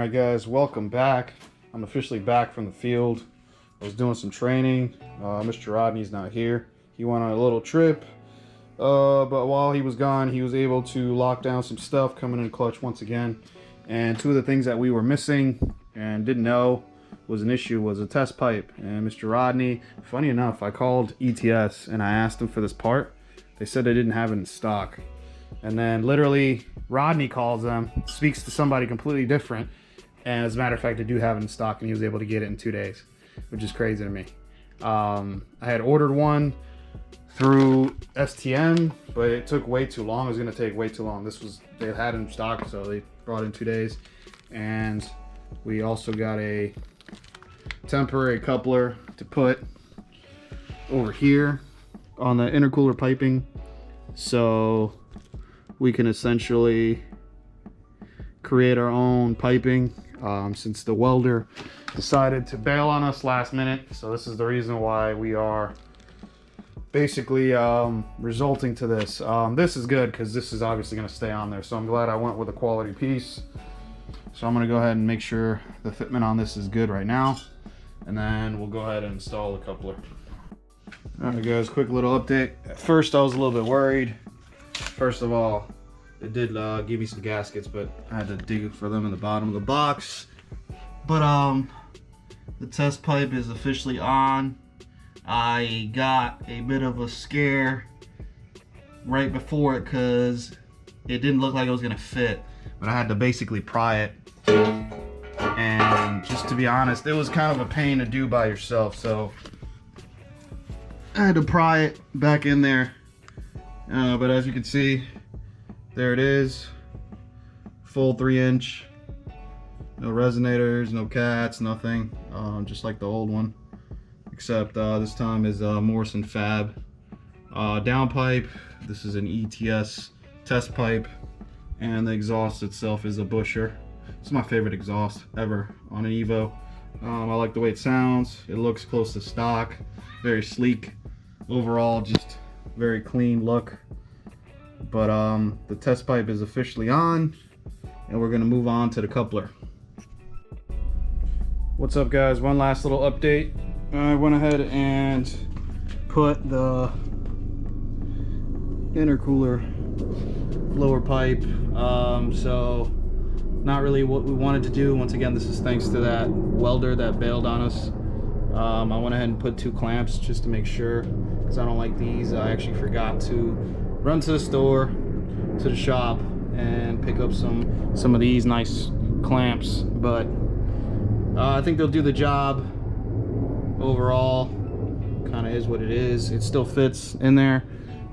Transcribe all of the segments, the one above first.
Alright guys, welcome back. I'm officially back from the field. I was doing some training. Mr. Rodney's not here. He went on a little trip. But while he was gone, he was able to lock down some stuff coming in clutch once again. And two of the things that we were missing and didn't know was an issue was a test pipe. And Mr. Rodney, funny enough, I called ETS and I asked them for this part. They said they didn't have it in stock. And then literally Rodney calls them, speaks to somebody completely different. And as a matter of fact, they do have it in stock and he was able to get it in 2 days, which is crazy to me. I had ordered one through STM, but it took way too long. It was gonna take way too long. They had it in stock, so they brought it in 2 days. And we also got a temporary coupler to put over here on the intercooler piping, so we can essentially create our own piping since the welder decided to bail on us last minute. So this is the reason why we are basically resulting to this. This is good because this is obviously going to stay on there, so I'm glad I went with a quality piece. So I'm going to go ahead and make sure the fitment on this is good right now, and then we'll go ahead and install the coupler. Alright guys, quick little update. At first I was a little bit worried. First of all, it did give me some gaskets, but I had to dig for them in the bottom of the box. But the test pipe is officially on. I got a bit of a scare right before it because it didn't look like it was gonna fit, but I had to basically pry it. And just to be honest, it was kind of a pain to do by yourself, so I had to pry it back in there. But as you can see, there it is, full 3-inch, no resonators, no cats, nothing, just like the old one, except this time is Morrison Fab downpipe. This is an ETS test pipe, and the exhaust itself is a Busher. It's my favorite exhaust ever on an Evo. I like the way it sounds. It looks close to stock, very sleek overall, just very clean look. But the test pipe is officially on, and we're gonna move on to the coupler. What's up guys, one last little update. I went ahead and put the intercooler lower pipe, so not really what we wanted to do. Once again, this is thanks to that welder that bailed on us. I went ahead and put 2 clamps just to make sure, because I don't like these. I actually forgot to run to the store, to the shop, and pick up some of these nice clamps, but I think they'll do the job. Overall, kind of is what it is. It still fits in there.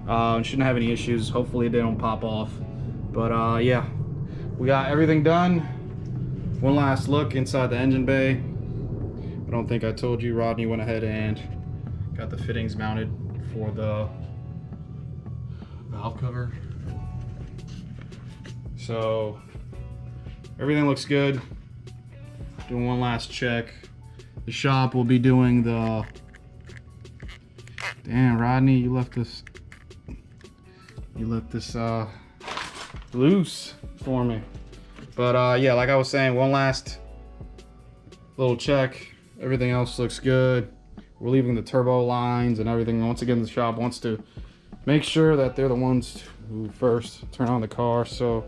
Shouldn't have any issues. Hopefully they don't pop off. But yeah, we got everything done. One last look inside the engine bay. I don't think I told you, Rodney went ahead and got the fittings mounted for the valve cover. So everything looks good. Doing one last check. The shop will be doing the... Damn, Rodney, you left this loose for me. But yeah, like I was saying, one last little check. Everything else looks good. We're leaving the turbo lines and everything. Once again, the shop wants to make sure that they're the ones who first turn on the car, so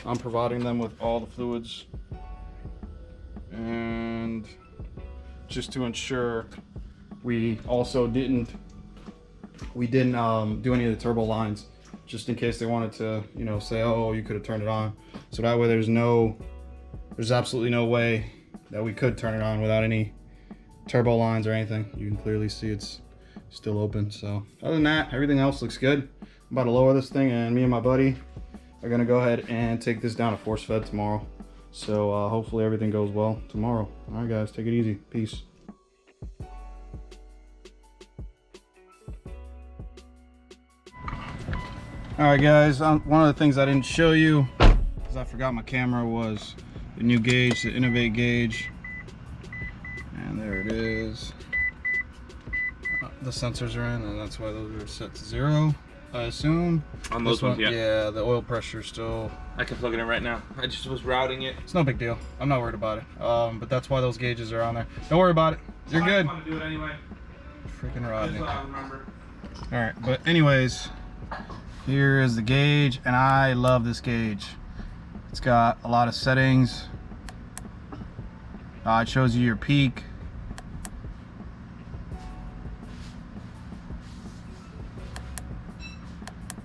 I'm providing them with all the fluids, and just to ensure we also didn't do any of the turbo lines, just in case they wanted to, you know, say, oh, you could have turned it on. So that way there's absolutely no way that we could turn it on without any turbo lines or anything. You can clearly see it's still open. So other than that, everything else looks good. I'm about to lower this thing, and me and my buddy are gonna go ahead and take this down to force fed tomorrow. So hopefully everything goes well tomorrow. All right guys, take it easy. Peace. All right guys, one of the things I didn't show you, because I forgot my camera, was the new gauge, the Innovate gauge. And there it is. The sensors are in, and that's why those are set to 0. I assume. On those ones, yeah. Yeah, the oil pressure still. I can plug it in right now. I just was routing it. It's no big deal. I'm not worried about it. But that's why those gauges are on there. Don't worry about it. You're good. I want to do it anyway. Freaking Rodney. That's what I remember. All right, but anyways, here is the gauge, and I love this gauge. It's got a lot of settings. It shows you your peak.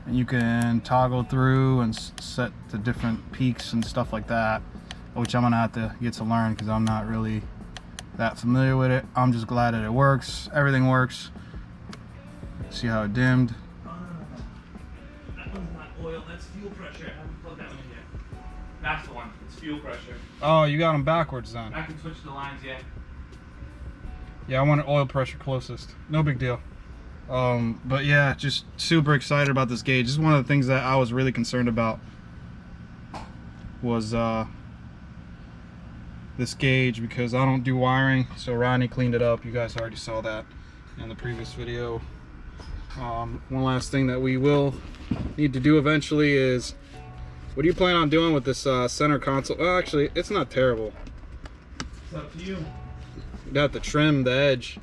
And you can toggle through and set the different peaks and stuff like that, which I'm gonna have to get to learn because I'm not really that familiar with it. I'm just glad that it works. Everything works. See how it dimmed. Oh, no. That one's not oil, that's fuel pressure. I haven't plugged that one in yet. That's the one, it's fuel pressure. Oh, you got them backwards then. I can switch the lines, yeah. Yeah, I wanted oil pressure closest. No big deal. But yeah, just super excited about this gauge. This is one of the things that I was really concerned about was this gauge, because I don't do wiring. So Rodney cleaned it up. You guys already saw that in the previous video. One last thing that we will need to do eventually is, what do you plan on doing with this center console? Well, actually, it's not terrible. It's up to you. You got to trim the edge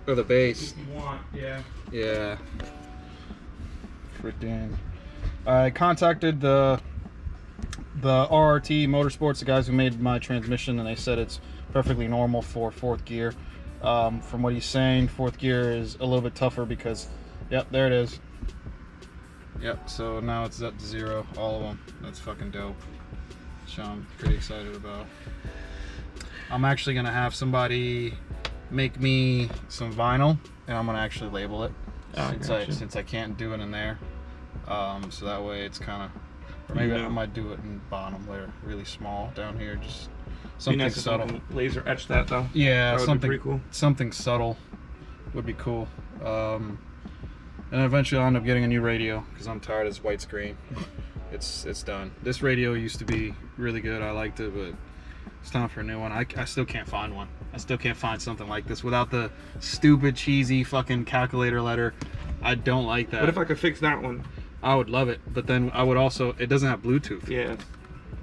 or the base. If you want, yeah. Yeah. Freaking. I contacted the RRT Motorsports, the guys who made my transmission, and they said it's perfectly normal for fourth gear. From what he's saying, fourth gear is a little bit tougher because, yep, there it is. Yep, so now it's up to 0, all of them. That's fucking dope. So I'm pretty excited about. I'm actually gonna have somebody make me some vinyl, and I'm gonna actually label it, since I can't do it in there. So that way it's kind of, or maybe I might do it in bottom layer, really small down here, just something nice subtle. Laser etch that though. Yeah, that would something be pretty cool. Something subtle would be cool. And eventually I'll end up getting a new radio because I'm tired of this white screen. It's done. This radio used to be really good. I liked it, but it's time for a new one. I still can't find one. I still can't find something like this without the stupid, cheesy fucking calculator letter. I don't like that. What if I could fix that one? I would love it, but then I would also, it doesn't have Bluetooth. Yeah.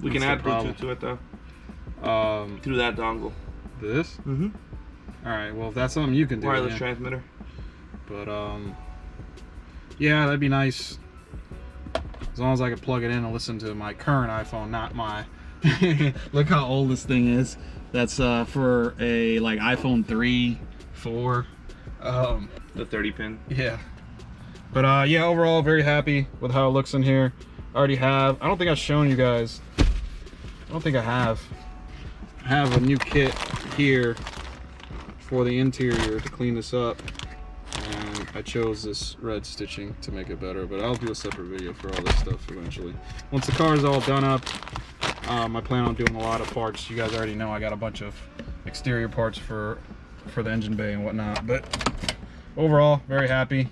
We can add Bluetooth to it though. Through that dongle. This? Mm-hmm. Alright, well if that's something you can do. Wireless yeah. transmitter. But yeah, that'd be nice. As long as I could plug it in and listen to my current iPhone, not my look how old this thing is. That's for a like iPhone 3, 4. The 30 pin. Yeah. But yeah, overall very happy with how it looks in here. I already have, I don't think I've shown you guys. I don't think I have. I have a new kit here for the interior to clean this up. And I chose this red stitching to make it better, but I'll do a separate video for all this stuff eventually. Once the car is all done up, I plan on doing a lot of parts. You guys already know I got a bunch of exterior parts for the engine bay and whatnot, but overall, very happy.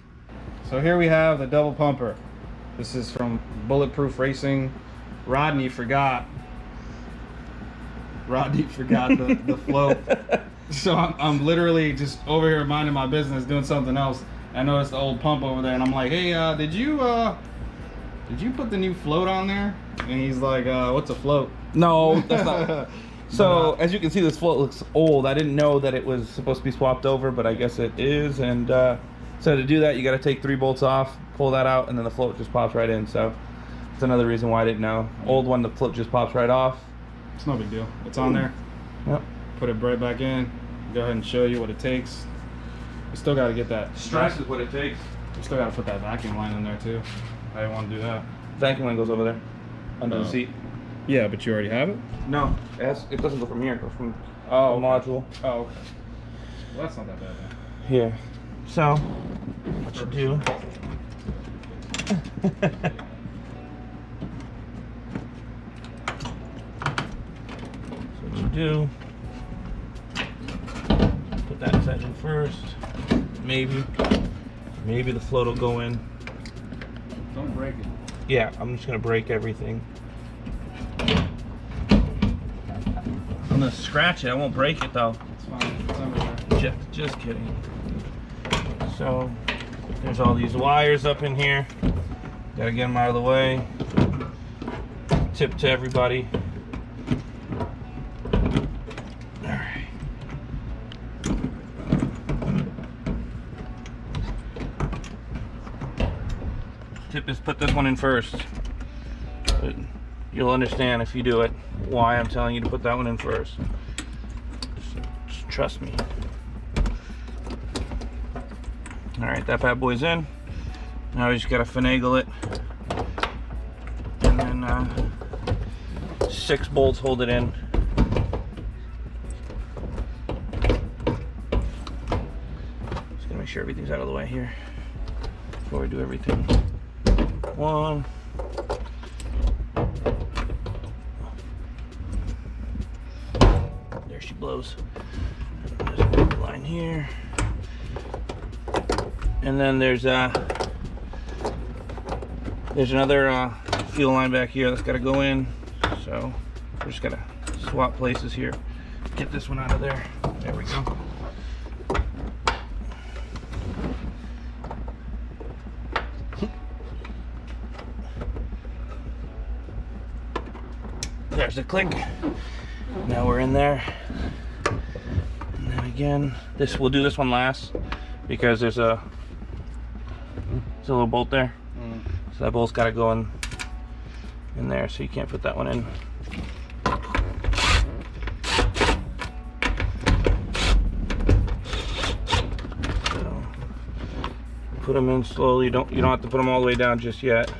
So here we have the double pumper. This is from Bulletproof Racing. Rodney forgot the float. So I'm literally just over here minding my business, doing something else. I noticed the old pump over there, and I'm like, hey, did you put the new float on there? And he's like, what's a float? No, that's not. So as you can see, this float looks old. I didn't know that it was supposed to be swapped over, but I guess it is. And so to do that, you got to take 3 bolts off, pull that out, and then the float just pops right in. So it's another reason why I didn't know. Old one, the float just pops right off. It's no big deal. It's on there. Yep. Put it right back in. Go ahead and show you what it takes. We still got to get that. Stress is what it takes. We still got to put that vacuum line in there too. I didn't want to do that. Vacuum line goes over there, under the seat. Yeah, but you already have it? No, it doesn't go from here. It goes from the okay. module. Oh, okay. Well, that's not that bad then. Here. So, what you do? So what you do? Put that inside in first. Maybe the float will go in. Don't break it. Yeah, I'm just gonna break everything. I'm gonna scratch it. I won't break it though. It's fine. It's under there. Just kidding. So There's all these wires up in here. Gotta get them out of the way. Tip to everybody. Alright. Tip is put this one in first. But you'll understand if you do it why I'm telling you to put that one in first. Just trust me. Alright, that bad boy's in. Now we just gotta finagle it. And then 6 bolts hold it in. Just gonna make sure everything's out of the way here before we do everything. 1. There she blows. There's a big line here. And then there's another fuel line back here that's got to go in. So we're just gotta swap places here. Get this one out of there. There we go. There's the click. Now we're in there. And then again, we'll do this one last because there's a little bolt there. So that bolt's got to go in there, so you can't put that one in. So put them in slowly. You don't have to put them all the way down just yet.